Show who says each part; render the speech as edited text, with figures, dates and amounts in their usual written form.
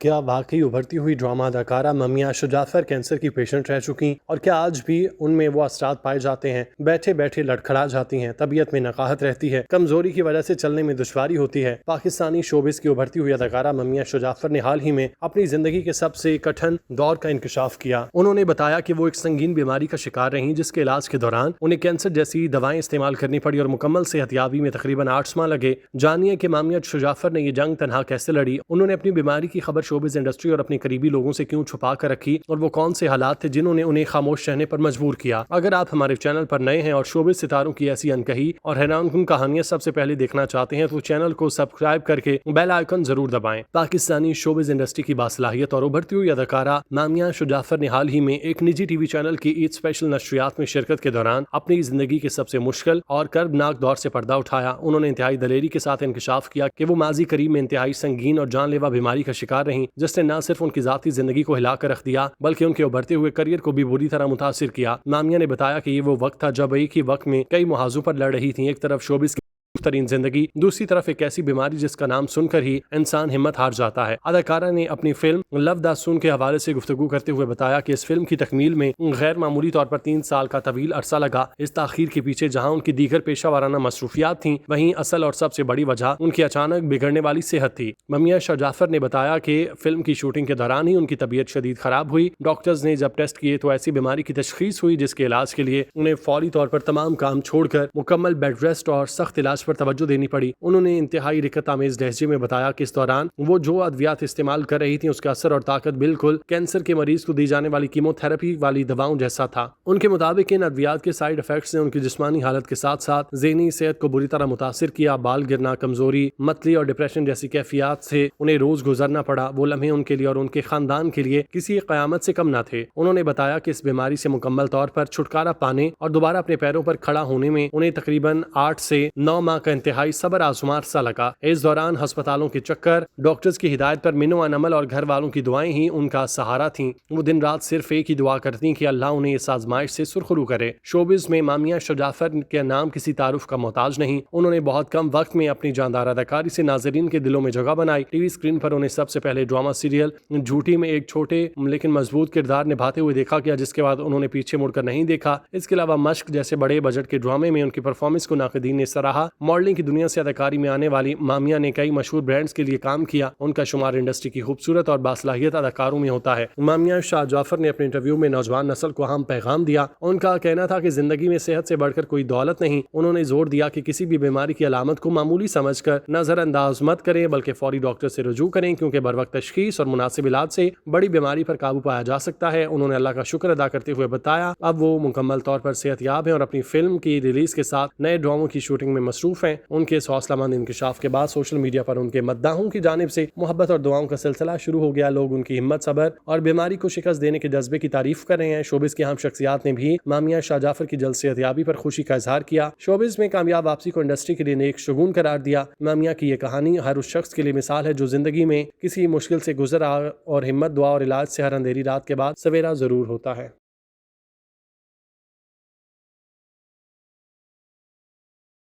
Speaker 1: کیا واقعی ابھرتی ہوئی ڈرامہ اداکارہ مامیہ عائشہ جعفر کینسر کی پیشنٹ رہ چکی اور کیا آج بھی ان میں وہ اثرات پائے جاتے ہیں؟ بیٹھے بیٹھے لڑکھڑا جاتی ہیں، طبیعت میں نقاہت رہتی ہے، کمزوری کی وجہ سے چلنے میں دشواری ہوتی ہے۔ پاکستانی شوبز کی ابھرتی ہوئی اداکارہ مامیہ عائشہ جعفر نے حال ہی میں اپنی زندگی کے سب سے کٹھن دور کا انکشاف کیا۔ انہوں نے بتایا کہ وہ ایک سنگین بیماری کا شکار رہیں جس کے علاج کے دوران انہیں کینسر جیسی دوائیں استعمال کرنی پڑی اور مکمل صحت یابی میں تقریباً 8 ماہ لگے۔ جانیے کہ مامیہ عائشہ جعفر نے یہ جنگ تنہا کیسے لڑی، انہوں نے اپنی بیماری کی خبر شوبز انڈسٹری اور اپنے قریبی لوگوں سے کیوں چھپا کر رکھی اور وہ کون سے حالات تھے جنہوں نے انہیں خاموش رہنے پر مجبور کیا۔ اگر آپ ہمارے چینل پر نئے ہیں اور شوبز ستاروں کی ایسی انکہی اور حیران کن کہانیاں سب سے پہلے دیکھنا چاہتے ہیں تو چینل کو سبسکرائب کر کے بیل آئیکن ضرور دبائیں۔ پاکستانی شوبز انڈسٹری کی باصلاحیت اور ابھرتی ہوئی اداکارہ مامیہ عائشہ جعفر نے حال ہی میں ایک نجی ٹی وی چینل کی عید اسپیشل نشریات میں شرکت کے دوران اپنی زندگی کے سب سے مشکل اور کربناک دور سے پردہ اٹھایا۔ انہوں نے انتہائی دلیری کے ساتھ انکشاف کیا کہ وہ ماضی قریب میں انتہائی سنگین اور جان لیوا بیماری کا شکار رہیں جس نے نہ صرف ان کی ذاتی زندگی کو ہلا کر رکھ دیا بلکہ ان کے ابھرتے ہوئے کریئر کو بھی بری طرح متاثر کیا۔ مامیہ نے بتایا کہ یہ وہ وقت تھا جب ایک ہی وقت میں کئی محاذوں پر لڑ رہی تھیں، ایک طرف شوبز کی ترین زندگی، دوسری طرف ایک ایسی بیماری جس کا نام سن کر ہی انسان ہمت ہار جاتا ہے۔ اداکارہ نے اپنی فلم لو دا سون کے حوالے سے گفتگو کرتے ہوئے بتایا کہ اس فلم کی تکمیل میں غیر معمولی طور پر 3 سال کا طویل عرصہ لگا۔ اس تاخیر کے پیچھے جہاں ان کی دیگر پیشہ ورانہ مصروفیات تھیں، وہیں اصل اور سب سے بڑی وجہ ان کی اچانک بگڑنے والی صحت تھی۔ مامیہ عائشہ جعفر نے بتایا کہ فلم کی شوٹنگ کے دوران ہی ان کی طبیعت شدید خراب ہوئی۔ ڈاکٹرز نے جب ٹیسٹ کیے تو ایسی بیماری کی تشخیص ہوئی جس کے علاج کے لیے انہیں فوری طور پر تمام کام چھوڑ کر مکمل بیڈ ریسٹ اور سخت علاج پر توجہ دینی پڑی۔ انہوں نے انتہائی رقت آمیز لہجے میں بتایا کہ اس دوران وہ جو ادویات استعمال کر رہی تھیں اس کا اثر اور طاقت بالکل کینسر کے مریض کو دی جانے والی کیمو تھراپی والی دواؤں جیسا تھا۔ ان کے مطابق ان ادویات کے سائیڈ افیکٹس نے ان کی جسمانی حالت کے ساتھ ساتھ ذہنی صحت کو بری طرح متاثر کیا۔ بال گرنا، کمزوری، متلی اور ڈپریشن جیسی کیفیات سے انہیں روز گزرنا پڑا۔ وہ لمحے ان کے لیے اور ان کے خاندان کے لیے کسی قیامت سے کم نہ تھے۔ انہوں نے بتایا کہ اس بیماری سے مکمل طور پر چھٹکارا پانے اور دوبارہ اپنے پیروں پر کھڑا ہونے میں انہیں تقریباً 8 سے 9 ماہ کا انتہائی صبر آزما عرصہ لگا۔ اس دوران ہسپتالوں کے چکر، ڈاکٹرز کی ہدایت پر منو عمل اور گھر والوں کی دعائیں ہی ان کا سہارا تھیں۔ وہ دن رات صرف ایک ہی دعا کرتی کہ اللہ انہیں اس آزمائش سے سرخرو کرے۔ شوبز میں مامیہ عائشہ جعفر کے نام کسی تعارف کا محتاج نہیں۔ انہوں نے بہت کم وقت میں اپنی جاندار اداکاری سے ناظرین کے دلوں میں جگہ بنائی۔ ٹی وی اسکرین پر انہیں سب سے پہلے ڈرامہ سیریل جھوٹی میں ایک چھوٹے لیکن مضبوط کردار نبھاتے ہوئے دیکھا گیا جس کے بعد انہوں نے پیچھے مڑ کر نہیں دیکھا۔ اس کے علاوہ مشق جیسے بڑے بجٹ کے ڈرامے میں ان کی پرفارمنس کو ناقدین نے سراہا۔ ماڈلنگ کی دنیا سے اداکاری میں آنے والی مامیہ نے کئی مشہور برانڈز کے لیے کام کیا۔ ان کا شمار انڈسٹری کی خوبصورت اور باصلاحیت اداکاروں میں ہوتا ہے۔ مامیہ عائشہ جعفر نے اپنے انٹرویو میں نوجوان نسل کو اہم پیغام دیا۔ ان کا کہنا تھا کہ زندگی میں صحت سے بڑھ کر کوئی دولت نہیں۔ انہوں نے زور دیا کہ کسی بھی بیماری کی علامت کو معمولی سمجھ کر نظر انداز مت کریں بلکہ فوری ڈاکٹر سے رجوع کریں کیونکہ بروقت تشخیص اور مناسب علاج سے بڑی بیماری پر قابو پایا جا سکتا ہے۔ انہوں نے اللہ کا شکر ادا کرتے ہوئے بتایا اب وہ مکمل طور پر صحت یاب ہیں اور اپنی فلم کی ریلیز کے ساتھ نئے ڈراموں کی شوٹنگ میں مصروف ہیں۔ ان کے اس حوصلہ مند انکشاف کے بعد سوشل میڈیا پر ان کے مداحوں کی جانب سے محبت اور دعاؤں کا سلسلہ شروع ہو گیا۔ لوگ ان کی ہمت، صبر اور بیماری کو شکست دینے کے جذبے کی تعریف کر رہے ہیں۔ شوبز کی اہم شخصیات نے بھی مامیہ عائشہ جعفر کی جلد صحت یابی پر خوشی کا اظہار کیا۔ شوبز میں کامیاب واپسی کو انڈسٹری کے لیے نیک شگون قرار دیا۔ مامیہ کی یہ کہانی ہر اس شخص کے لیے مثال ہے جو زندگی میں کسی مشکل سے گزر رہا اور ہمت، دعا اور علاج سے ہر اندھیری رات کے بعد سویرا ضرور ہوتا ہے۔